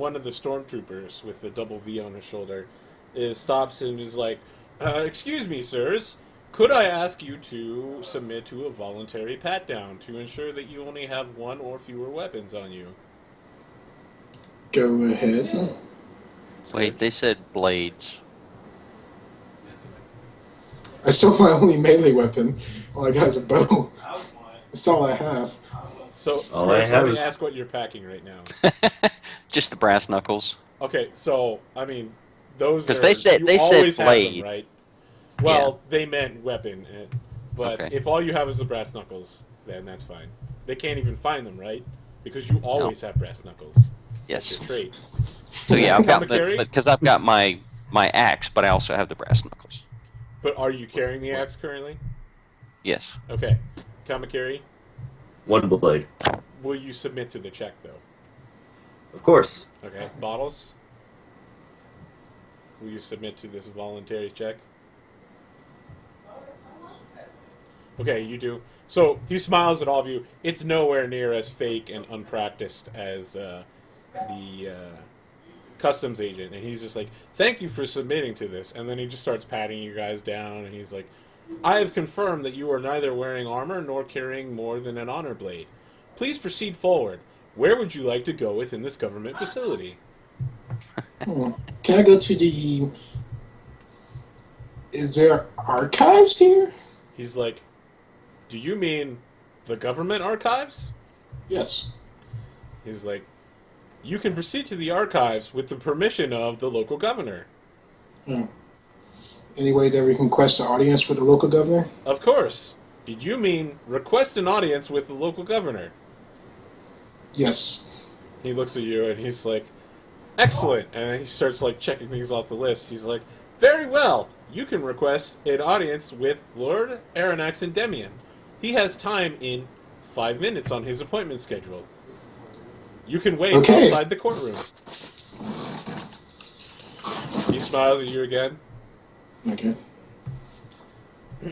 one of the stormtroopers with the double V on his shoulder stops and is like, "Excuse me, sirs. Could I ask you to submit to a voluntary pat-down to ensure that you only have one or fewer weapons on you?" Go ahead. Wait, they said blades. I stole my only melee weapon. All I got is a bow. That's all I have. So, All I Smurfs, have let me is- ask what you're packing right now. Just the brass knuckles. Okay, so, I mean, those 'Cause are... they said you always have them, blades. right? Well, they meant weapon, but Okay. if all you have is the brass knuckles, then that's fine. They can't even find them, right? Because you always have brass knuckles. That's Yes. your trait. So yeah, I've got Kamakiri? because I've got my axe, but I also have the brass knuckles. But are you carrying the axe currently? Yes. Okay. Kamakiri, One blade. will you submit to the check, though? Of course. Okay. Bottles, will you submit to this voluntary check? Okay, you do. So he smiles at all of you. It's nowhere near as fake and unpracticed as the customs agent, and he's just like, "Thank you for submitting to this." And then he just starts patting you guys down, and he's like, "I have confirmed that you are neither wearing armor nor carrying more than an honor blade. Please proceed forward. Where would you like to go within this government facility?" Can I go to the... Is there archives here? He's like, "Do you mean the government archives?" Yes. He's like, "You can proceed to the archives with the permission of the local governor." Any way that we can request an audience with the local governor? Of course. Did you mean request an audience with the local governor? Yes. He looks at you and he's like, "Excellent." And then he starts like checking things off the list. He's like, "Very well. You can request an audience with Lord Aranax and Demian. He has time in 5 minutes on his appointment schedule. You can wait outside the courtroom." He smiles at you again. Okay.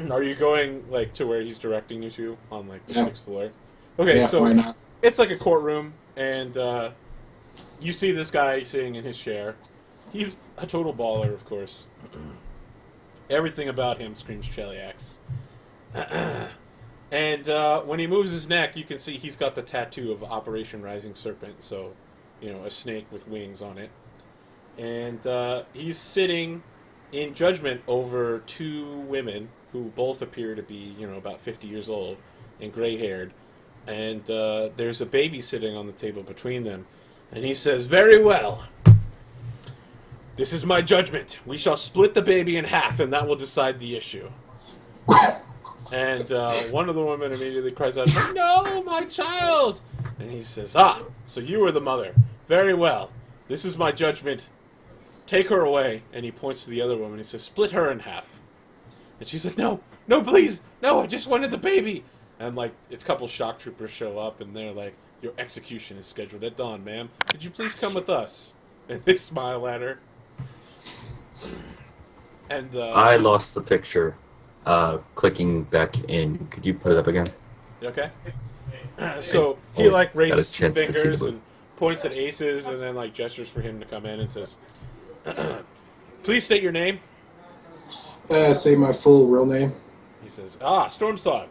Are you going like to where he's directing you to on like the Yeah. 6th floor? Okay, Yeah, so why not? it's like a courtroom, and you see this guy sitting in his chair. He's a total baller, of course. Everything about him screams Cheliax. And when he moves his neck, you can see he's got the tattoo of Operation Rising Serpent, so, you know, a snake with wings on it. And he's sitting in judgment over two women who both appear to be, you know, about 50 years old and gray-haired. And there's a baby sitting on the table between them. And he says, "Very well. This is my judgment. We shall split the baby in half, and that will decide the issue." And one of the women immediately cries out, "No, my child!" And he says, "Ah, so you are the mother. Very well. This is my judgment. Take her away." And he points to the other woman. He says, "Split her in half." And she's like, "No, no, please. No, I just wanted the baby." And, like, a couple shock troopers show up, and they're like, "Your execution is scheduled at dawn, ma'am. Could you please come with us?" And they smile at her. And I lost the picture. Clicking back in. Could you put it up again? okay. So he like got a raises two chance to see the fingers book. and points at Aces, and then like gestures for him to come in and says, "Please state your name." Say my full real name. He says, "Stormsong.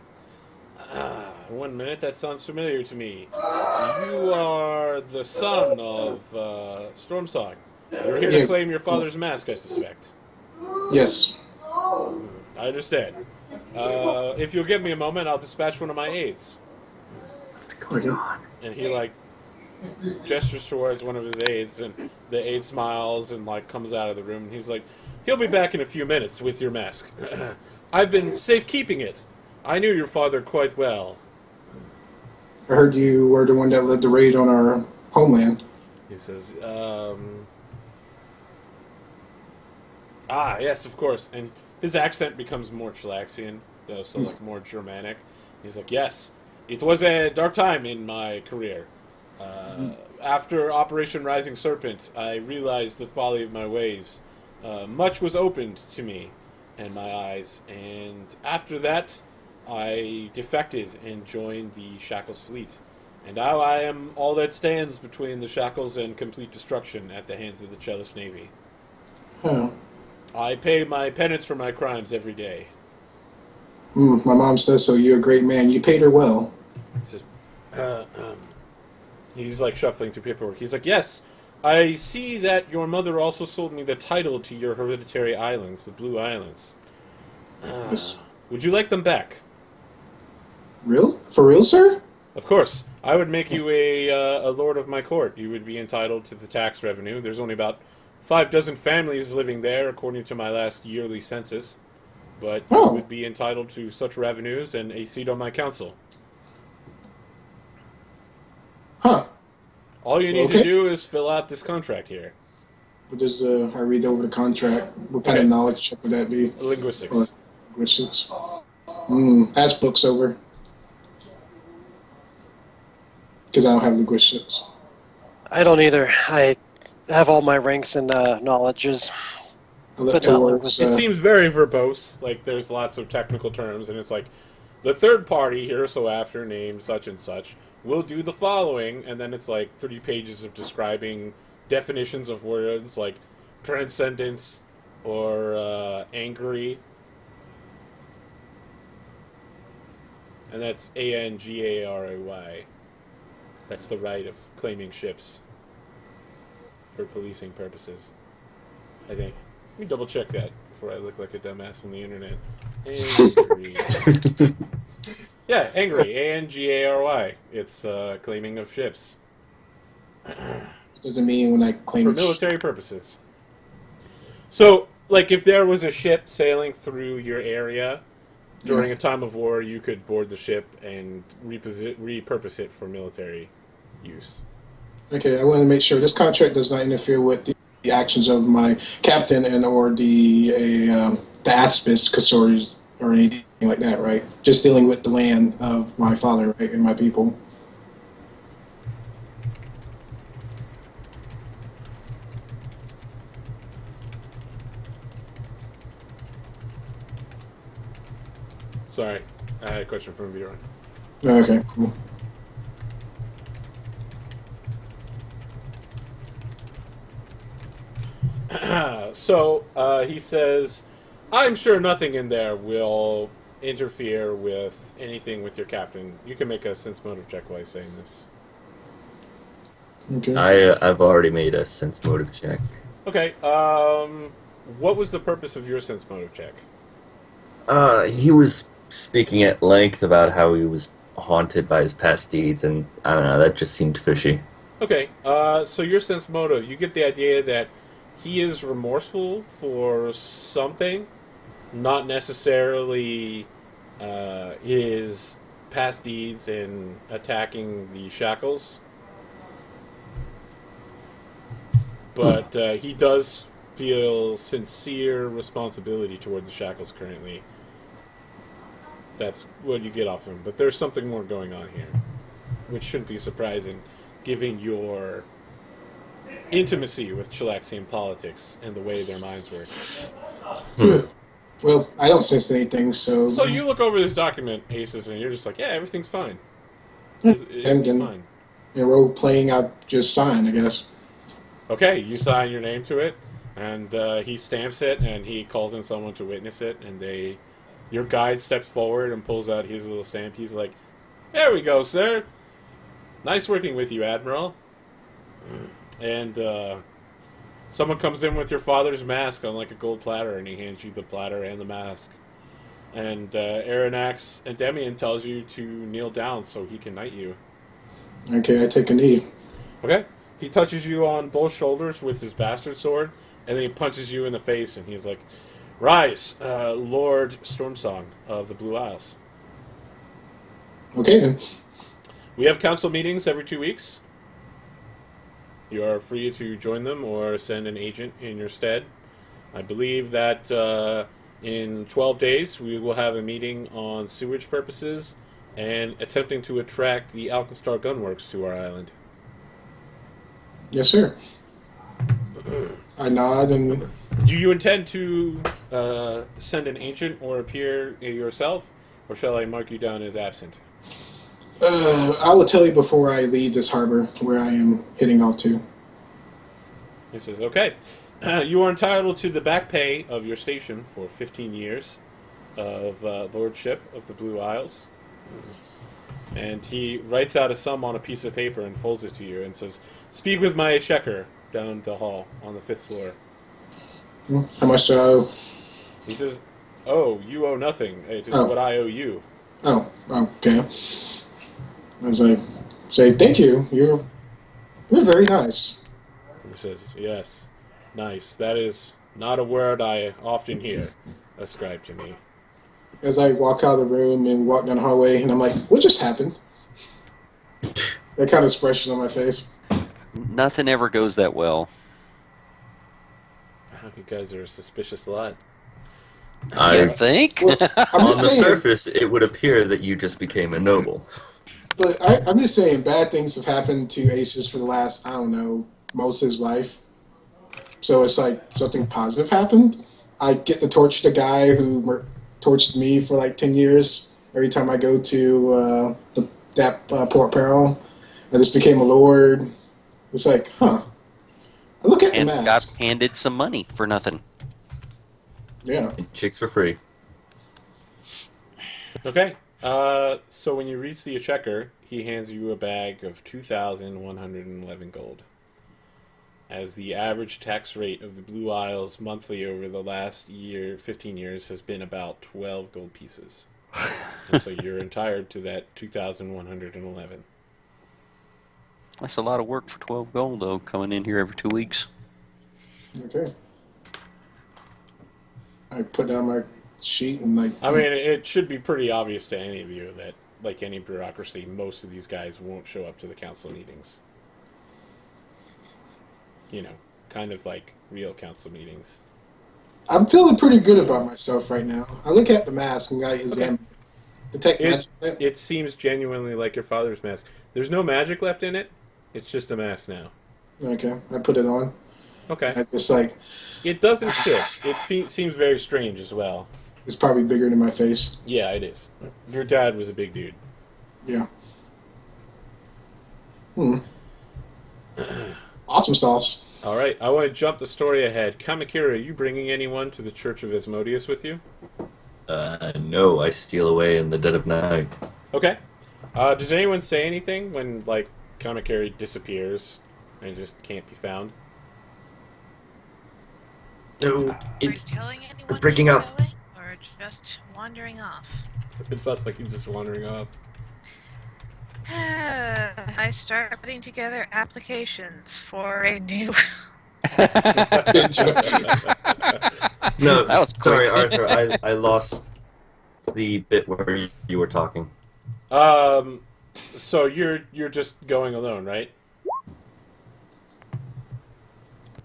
1 minute, that sounds familiar to me. You are the son of Stormsong. You're here to Yeah. claim your father's mask, I suspect." Yes. "I understand. If you'll give me a moment, I'll dispatch one of my aides." What's going on? And he like gestures towards one of his aides, and the aide smiles and like comes out of the room. And he's like, "He'll be back in a few minutes with your mask. I've been safekeeping it. I knew your father quite well." I heard you were the one that led the raid on our homeland. He says, yes, of course." And his accent becomes more Chilaxian, so like more Germanic. He's like, "Yes, it was a dark time in my career. After Operation Rising Serpent, I realized the folly of my ways. Much was opened to me and my eyes, and after that, I defected and joined the Shackles fleet. And now I am all that stands between the shackles and complete destruction at the hands of the Chelish Navy. Huh. I pay my penance for my crimes every day. My mom says so. You're a great man. You paid her well. He says, he's like shuffling through paperwork. He's like, yes, I see that your mother also sold me the title to your hereditary islands, the Blue Islands. Yes. Would you like them back? Real? For real, sir? Of course. I would make you a lord of my court. You would be entitled to the tax revenue. There's only about 6 families living there, according to my last yearly census. But you would be entitled to such revenues and a seat on my council. Huh. All you need to do is fill out this contract here. What does I read over the contract? What kind of knowledge check would that be? Linguistics. Or linguistics. Ask books over. Because I don't have linguistics. I don't either. I have all my ranks and knowledges. But not linguistics. It seems very verbose. Like, there's lots of technical terms, and it's like, the third party here, so after name such and such, will do the following, and then it's like 30 pages of describing definitions of words like transcendence or angry. And that's ANGARAY. That's the right of claiming ships for policing purposes, I think. Let me double check that before I look like a dumbass on the internet. Angry. Yeah, angry. ANGARY. It's claiming of ships. Doesn't mean when I claim for military purposes. So, like, if there was a ship sailing through your area during a time of war, you could board the ship and repurpose it for military use. Okay, I want to make sure this contract does not interfere with the actions of my captain and or the Aspis Custodians or anything like that, right? Just dealing with the land of my father, right, and my people. Sorry, I had a question from Bjorn. Okay, cool. So, he says, I'm sure nothing in there will interfere with anything with your captain. You can make a sense motive check while he's saying this. Okay. I've already made a sense motive check. Okay, what was the purpose of your sense motive check? He was speaking at length about how he was haunted by his past deeds, and I don't know, that just seemed fishy. Okay, so your sense motive, you get the idea that he is remorseful for something, not necessarily his past deeds in attacking the Shackles. But he does feel sincere responsibility toward the Shackles currently. That's what you get off him. But there's something more going on here, which shouldn't be surprising, given your intimacy with Chilaxian politics and the way their minds work. Well, I don't sense anything, so... So you look over this document, Aces, and you're just like, yeah, everything's fine. It's fine. In role-playing, I just sign, I guess. Okay, you sign your name to it, and he stamps it, and he calls in someone to witness it, and your guide steps forward and pulls out his little stamp. He's like, there we go, sir. Nice working with you, Admiral. And someone comes in with your father's mask on like a gold platter, and he hands you the platter and the mask. And Aranax and Demian tells you to kneel down so he can knight you. Okay, I take a knee. Okay. He touches you on both shoulders with his bastard sword, and then he punches you in the face, and he's like, rise, Lord Stormsong of the Blue Isles. Okay, then. We have council meetings every 2 weeks. You are free to join them or send an agent in your stead. I believe that in 12 days we will have a meeting on sewage purposes and attempting to attract the Alkenstar Gunworks to our island. Yes, sir. I nod and... Do you intend to send an agent or appear yourself, or shall I mark you down as absent? I will tell you before I leave this harbor where I am heading off to. He says, okay. You are entitled to the back pay of your station for 15 years of lordship of the Blue Isles. And he writes out a sum on a piece of paper and folds it to you and says, speak with my sheker down the hall on the 5th floor. How much do I owe? He says, oh, you owe nothing. It is what I owe you. Oh, okay. As I say, thank you. You're very nice. He says, yes, nice. That is not a word I often hear ascribed to me. As I walk out of the room and walk down the hallway, and I'm like, what just happened? That kind of expression on my face. Nothing ever goes that well. You guys are a suspicious lot. I think? Well, On the surface, it would appear that you just became a noble. But I'm just saying, bad things have happened to Aces for the last, I don't know, most of his life. So it's like something positive happened. I get to torture the guy who tortured me for like 10 years every time I go to that Port Peril. I just became a lord. It's like, huh. I look at the And mask. got handed some money for nothing. Yeah. And chicks for free. Okay. So when you reach the Exchequer, he hands you a bag of 2,111 gold. As the average tax rate of the Blue Isles monthly over the last 15 years has been about 12 gold pieces. And so you're entitled to that 2,111. That's a lot of work for 12 gold, though, coming in here every 2 weeks. Okay. I put down my sheet and like... I mean, it should be pretty obvious to any of you that, like any bureaucracy, most of these guys won't show up to the council meetings. You know, kind of like real council meetings. I'm feeling pretty good about myself right now. I look at the mask and I examine it. Detect magic. It seems genuinely like your father's mask. There's no magic left in it. It's just a mask now. Okay, I put it on. Okay. It's just like... It doesn't fit. It seems very strange as well. It's probably bigger than my face. Yeah, it is. Your dad was a big dude. Yeah. Awesome sauce. All right, I want to jump the story ahead. Kamakira, are you bringing anyone to the Church of Asmodeus with you? No, I steal away in the dead of night. Okay. Does anyone say anything when, like, Kamakiri disappears and just can't be found? No, it's telling anyone breaking he's up. going, or just wandering off? It sounds like he's just wandering off. I start putting together applications for a new. No, That was sorry, quick. Arthur. I lost the bit where you were talking. So you're just going alone, right?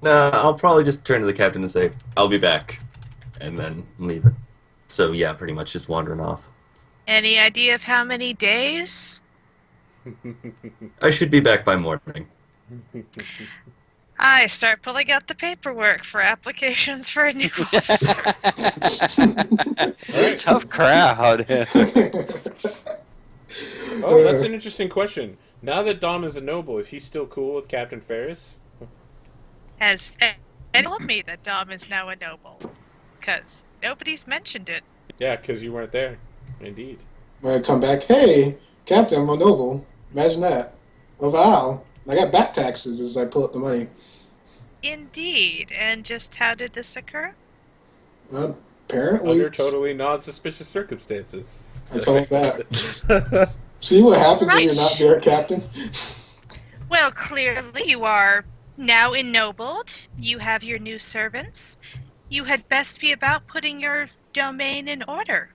No, I'll probably just turn to the captain and say, I'll be back, and then leave it. So yeah, pretty much just wandering off. Any idea of how many days? I should be back by morning. I start pulling out the paperwork for applications for a new officer. Tough crowd. Oh, that's an interesting question. Now that Dom is a noble, is he still cool with Captain Ferris? Has anyone told me that Dom is now a noble? Because nobody's mentioned it. Yeah, because you weren't there. Indeed. When I come back, hey, Captain, I'm a noble. Imagine that. Oh, wow. I got back taxes as I pull up the money. Indeed. And just how did this occur? Apparently. Under totally non-suspicious circumstances. I told him that. See what happens when you're not there, Captain? Well, clearly you are now ennobled. You have your new servants. You had best be about putting your domain in order.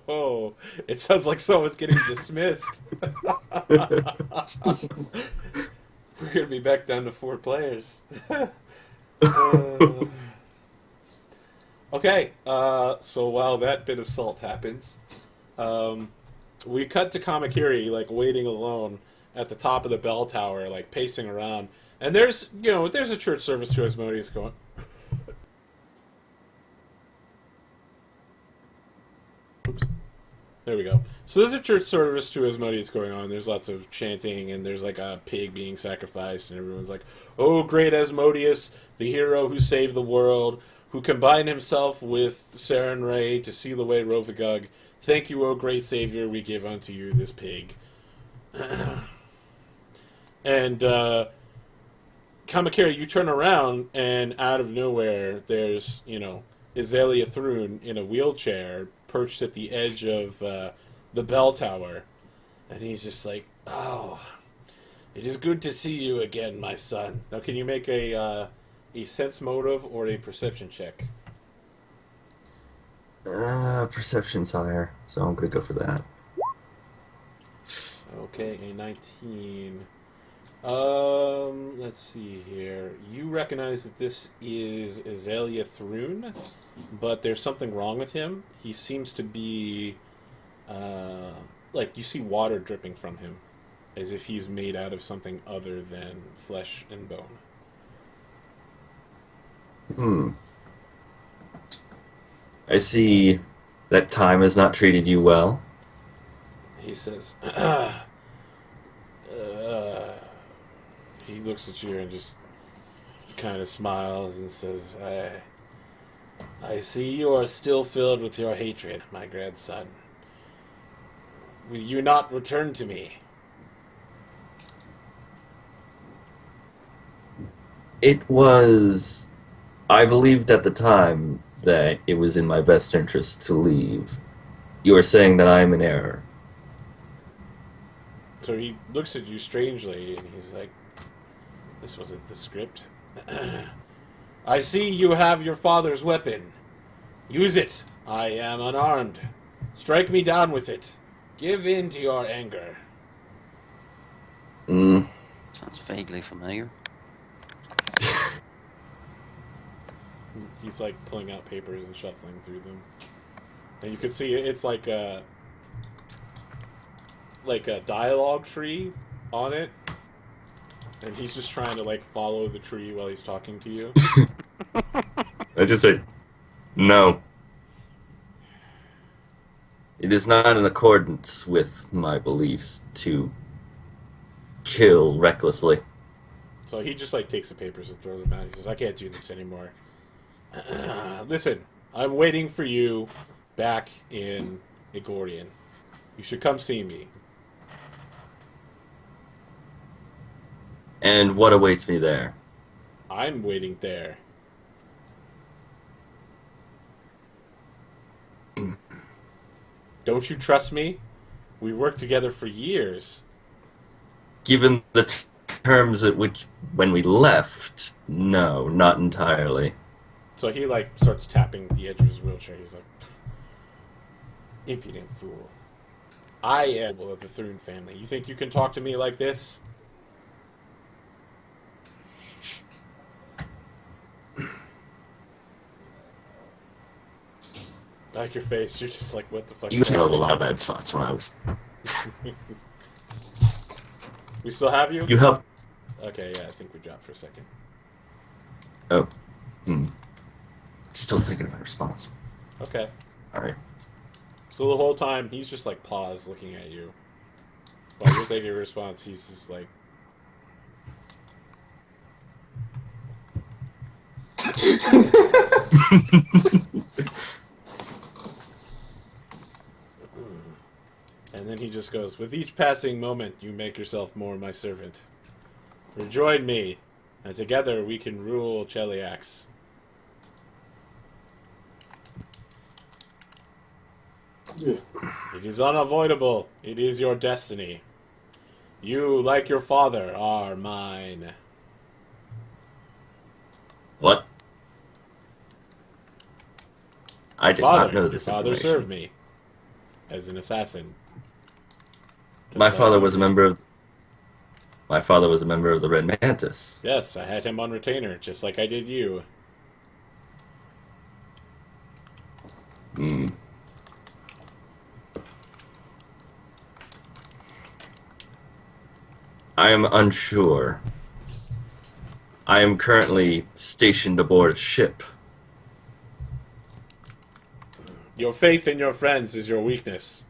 Oh, it sounds like someone's getting dismissed. We're gonna be back down to 4 players. Okay, so while that bit of salt happens, we cut to Kamakiri, like, waiting alone at the top of the bell tower, like, pacing around. And there's a church service to Asmodeus going. Oops. There we go. So there's a church service to Asmodeus going on. There's lots of chanting, and there's like a pig being sacrificed, and everyone's like, "Oh, great Asmodeus, the hero who saved the world, who combined himself with Sarenrae to seal away Rovagug. Thank you, O great savior, we give unto you this pig." And Kamakiri, you turn around, and out of nowhere, there's, Azalea Thrune in a wheelchair perched at the edge of the bell tower. And he's just like, "Oh, it is good to see you again, my son." Now, can you make a sense motive or a perception check? Perception's higher, so I'm gonna go for that. Okay, a 19. Let's see here. You recognize that this is Azalea Thrune, but there's something wrong with him. He seems to be, you see water dripping from him, as if he's made out of something other than flesh and bone. I see that time has not treated you well. He says, he looks at you and just kind of smiles and says, I see you are still filled with your hatred, my grandson. Will you not return to me? I believed at the time that it was in my best interest to leave. You are saying that I am in error. So he looks at you strangely, and he's like, "This wasn't the script." "I see you have your father's weapon. Use it. I am unarmed. Strike me down with it. Give in to your anger." Sounds vaguely familiar. He's like pulling out papers and shuffling through them, and you can see it's like a dialogue tree on it, and he's just trying to follow the tree while he's talking to you. I just say, "No. It is not in accordance with my beliefs to kill recklessly." So he just takes the papers and throws them out. He says, "I can't do this anymore. Listen, I'm waiting for you back in Egorian. You should come see me." And what awaits me there? "I'm waiting there." "Don't you trust me? We worked together for years." Given the terms at which when we left, no, not entirely. So he starts tapping the edge of his wheelchair. He's like, "Impudent fool. I am of the Thrune family. You think you can talk to me like this?" I like your face. You're just like, "What the fuck?" You held a lot of bad spots when I was... We still have you? You helped... Okay, yeah, I think we dropped for a second. Oh. Still thinking of my response. Okay. Alright. So the whole time, he's just paused looking at you. While you're thinking a response, he's just like... And then he just goes, "With each passing moment, you make yourself more my servant. Rejoin me, and together we can rule Cheliax." Yeah. "It is unavoidable. It is your destiny. You, like your father, are mine." What? I did not know this Father information. served me as an assassin. My father was a member of the Red Mantis. Yes, I had him on retainer, just like I did you. I am unsure. I am currently stationed aboard a ship. Your faith in your friends is your weakness.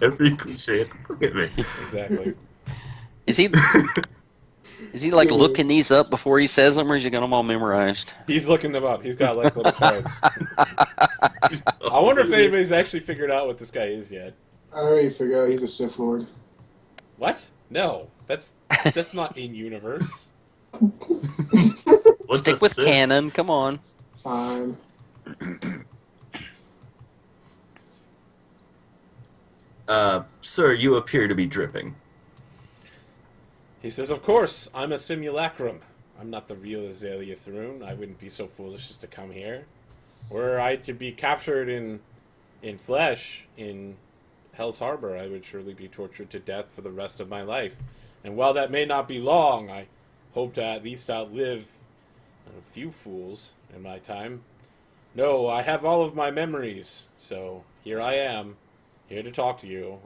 Every cliche at the fuck at me. Exactly. Is he like looking these up before he says them, or is he got them all memorized? He's looking them up. He's got like little cards. I wonder if anybody's actually figured out what this guy is yet. I already figured out he's a Sith Lord. What? No, that's not in universe. Stick with canon. Come on. Fine. Sir, you appear to be dripping. He says, "Of course, I'm a simulacrum. I'm not the real Azalea Throne. I wouldn't be so foolish as to come here. Were I to be captured in flesh in Hell's Harbor, I would surely be tortured to death for the rest of my life. And while that may not be long, I hope to at least outlive a few fools in my time. No, I have all of my memories, so here I am, here to talk to you.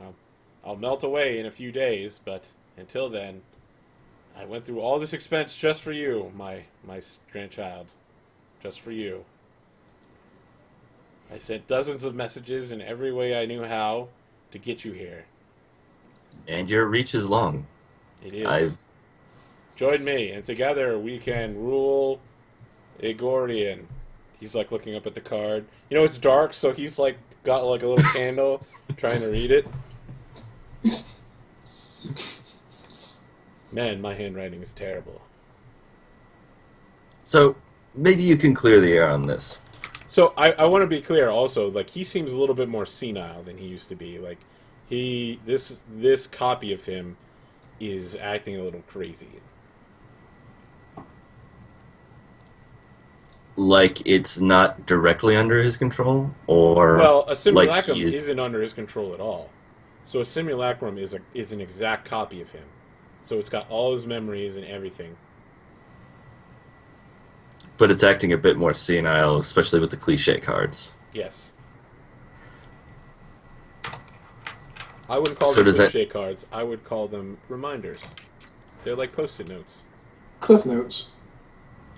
I'll melt away in a few days, but until then, I went through all this expense just for you, my grandchild. Just for you. I sent dozens of messages in every way I knew how to get you here. And your reach is long. It is. Join me, and together we can rule Igorian." He's like looking up at the card. You know, it's dark, so he's like got like a little candle trying to read it. Man, my handwriting is terrible. So, maybe you can clear the air on this. So, I want to be clear also, like, he seems a little bit more senile than he used to be. Like, this copy of him is acting a little crazy. Like it's not directly under his control? Or well, a simulacrum like isn't under his control at all. So a simulacrum is an exact copy of him. So it's got all his memories and everything. But it's acting a bit more senile, especially with the cliche cards. Yes. I wouldn't call them cliche cards. I would call them reminders. They're like Post-it notes. Cliff notes.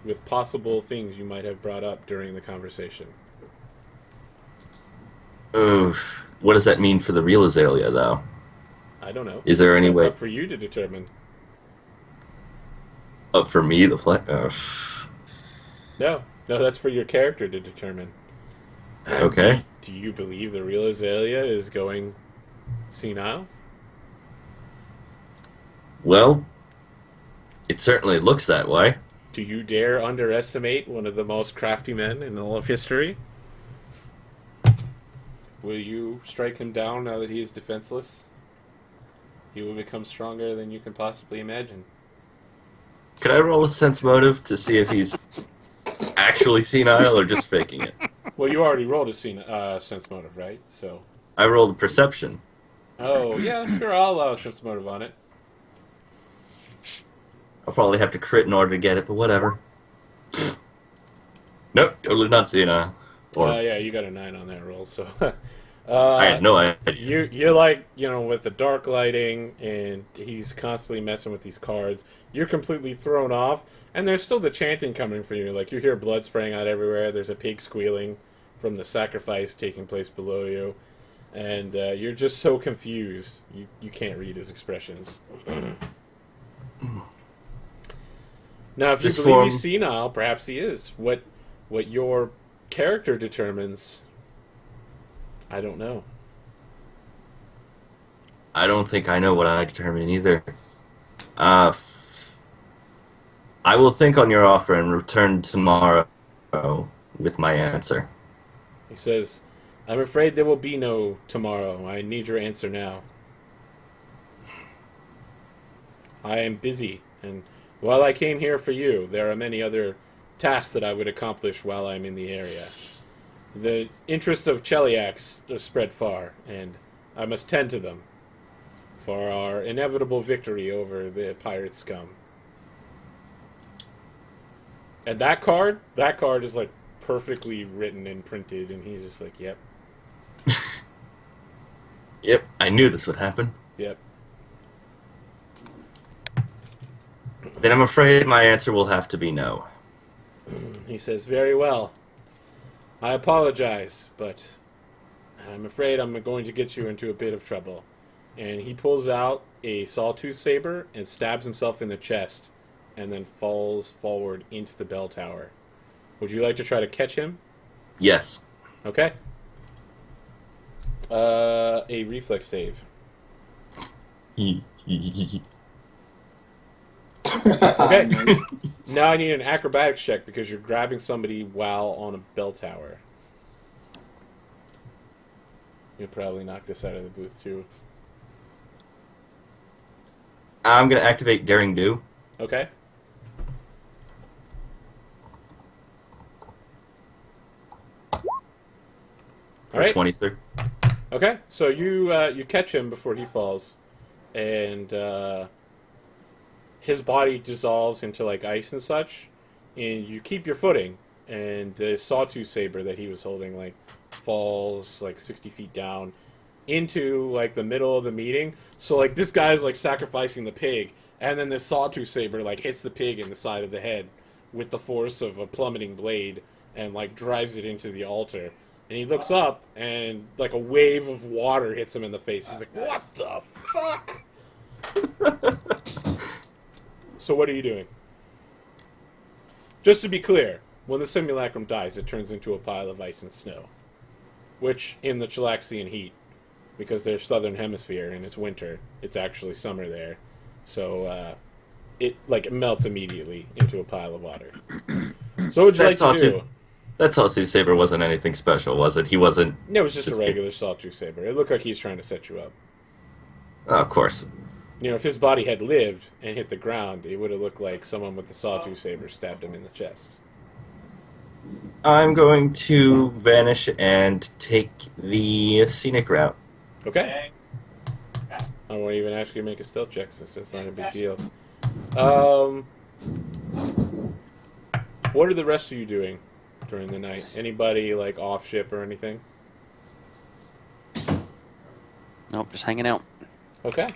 With possible things you might have brought up during the conversation. Oof. What does that mean for the real Azalea, though? I don't know. Is there any way? It's up for you to determine. For me, the flag? No, that's for your character to determine. Okay. Do you believe the real Azalea is going senile? Well, it certainly looks that way. Do you dare underestimate one of the most crafty men in all of history? Will you strike him down now that he is defenseless? He will become stronger than you can possibly imagine. Could I roll a sense motive to see if he's actually senile or just faking it? Well, you already rolled a sense motive, right? So. I rolled a perception. Oh, yeah, sure, I'll allow a sense motive on it. I'll probably have to crit in order to get it, but whatever. Nope, totally not senile. Yeah, you got a 9 on that roll, so... I had no idea. You're like, with the dark lighting, and he's constantly messing with these cards. You're completely thrown off, and there's still the chanting coming from you. Like, you hear blood spraying out everywhere. There's a pig squealing from the sacrifice taking place below you. And you're just so confused. You can't read his expressions. Now, if you believe he's senile, perhaps he is. What your character determines, I don't know. I don't think I know what I determine either. I will think on your offer and return tomorrow with my answer. He says, "I'm afraid there will be no tomorrow. I need your answer now. I am busy, and while I came here for you, there are many other tasks that I would accomplish while I'm in the area. The interest of Cheliax spread far, and I must tend to them for our inevitable victory over the pirate scum." And that card is like perfectly written and printed, and he's just like, "Yep." Yep, I knew this would happen. Yep. Then I'm afraid my answer will have to be no. He says, "Very well. I apologize, but I'm afraid I'm going to get you into a bit of trouble. And he pulls out a sawtooth saber and stabs himself in the chest and then falls forward into the bell tower. Would you like to try to catch him? Yes. Okay. A reflex save. Okay. Now I need an acrobatics check because you're grabbing somebody while on a bell tower. You'll probably knock this out of the booth too. I'm going to activate Daring Do. Okay. All right. 20, sir. Okay, so you catch him before he falls, and his body dissolves into like ice and such, and you keep your footing, and the sawtooth saber that he was holding like falls like 60 feet down into like the middle of the meeting. So like this guy's like sacrificing the pig, and then this sawtooth saber like hits the pig in the side of the head with the force of a plummeting blade, and like drives it into the altar. And he looks up, and like a wave of water hits him in the face. He's like, "What the fuck?" So what are you doing? Just to be clear, when the simulacrum dies, it turns into a pile of ice and snow, which in the Chilaxian heat, because they're southern hemisphere and it's winter, it's actually summer there, so it like melts immediately into a pile of water. So what would you like to do? That sawtooth saber wasn't anything special, was it? He wasn't... No, it was just a regular sawtooth saber. It looked like he's trying to set you up. Oh, of course. You know, if his body had lived and hit the ground, it would have looked like someone with the sawtooth saber stabbed him in the chest. I'm going to vanish and take the scenic route. Okay. I won't even ask you to make a stealth check since that's not a big deal. What are the rest of you doing during the night? Anybody like off ship or anything? Nope, just hanging out. Okay.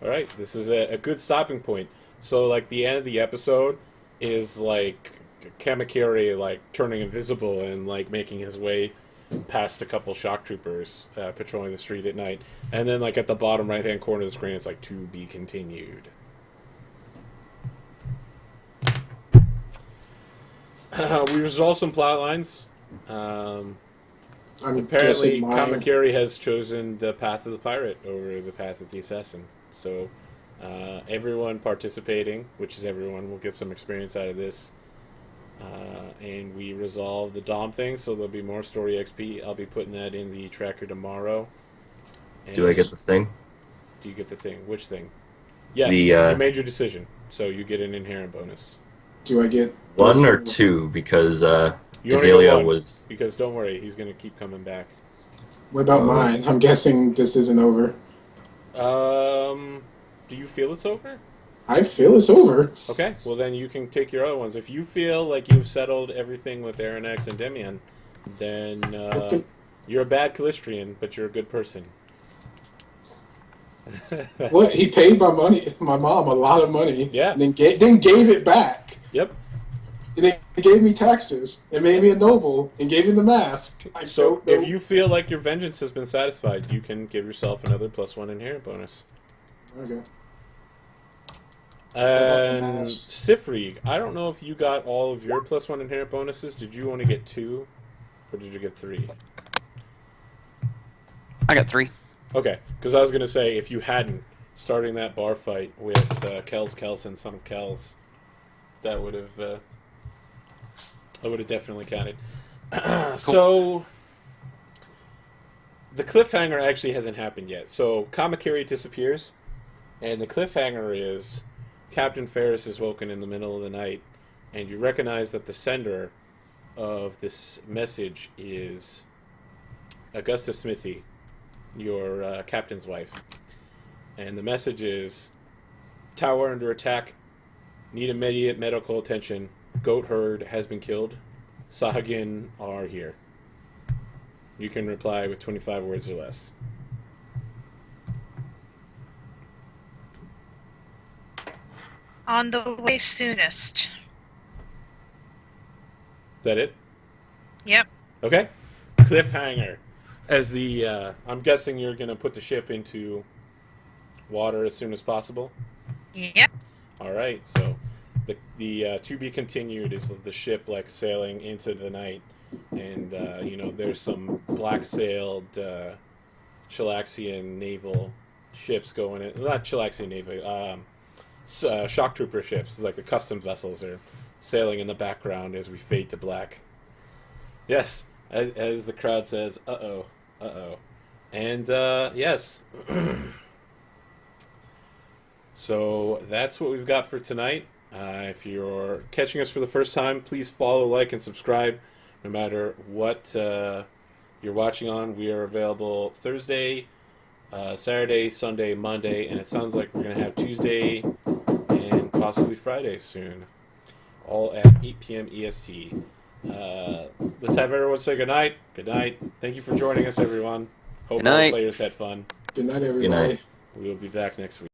All right. This is a good stopping point. So like the end of the episode is like Kamakiri like turning invisible and like making his way past a couple shock troopers patrolling the street at night, and then like at the bottom right hand corner of the screen it's like to be continued. We resolved some plot lines. Apparently, Kamakiri has chosen the path of the pirate over the path of the assassin. So, everyone participating, which is everyone, will get some experience out of this. And we resolve the Dom thing, so there'll be more story XP. I'll be putting that in the tracker tomorrow. And do I get the thing? Do you get the thing? Which thing? Yes, you made your decision, so you get an inherent bonus. Do I get one or two? Because you Azalea was... Because don't worry, he's going to keep coming back. What about mine? I'm guessing this isn't over. Do you feel it's over? I feel it's over. Okay, well then you can take your other ones. If you feel like you've settled everything with Aranex and Demian, then you're a bad Calistrian, but you're a good person. What? He paid my mom a lot of money. Yeah. And then gave it back. Yep. And they gave me taxes and made me a noble and gave me the mask. So if you feel like your vengeance has been satisfied, you can give yourself another +1 inherent bonus. Okay. And Sifri, I don't know if you got all of your +1 inherent bonuses. Did you only get 2, or did you get 3? I got 3. Okay, because I was going to say, if you hadn't, starting that bar fight with Kells Kelson, son of Kells, that would have definitely counted. Cool. So, the cliffhanger actually hasn't happened yet. So, Kamakiri disappears, and the cliffhanger is Captain Ferris is woken in the middle of the night, and you recognize that the sender of this message is Augusta Smithy, your captain's wife. And the message is, tower under attack, need immediate medical attention, goat herd has been killed, Sahagin are here. You can reply with 25 words or less. On the way soonest. Is that it? Yep. Okay. Cliffhanger. as the I'm guessing you're going to put the ship into water as soon as possible. Yep. All right, so the to be continued is the ship like sailing into the night, and there's some black sailed Chilaxian naval ships going in. Not Chilaxian naval, shock trooper ships, like the custom vessels, are sailing in the background as we fade to black. Yes, as the crowd says, "Uh oh," and yes. So that's what we've got for tonight. If you're catching us for the first time, please follow, like, and subscribe. No matter what you're watching on, we are available Thursday, Saturday, Sunday, Monday, and it sounds like we're going to have Tuesday and possibly Friday soon. All at 8 p.m. EST. Let's have everyone say goodnight. Good night. Thank you for joining us, everyone. Hope all the players had fun. Good night, everybody. Good night. We will be back next week.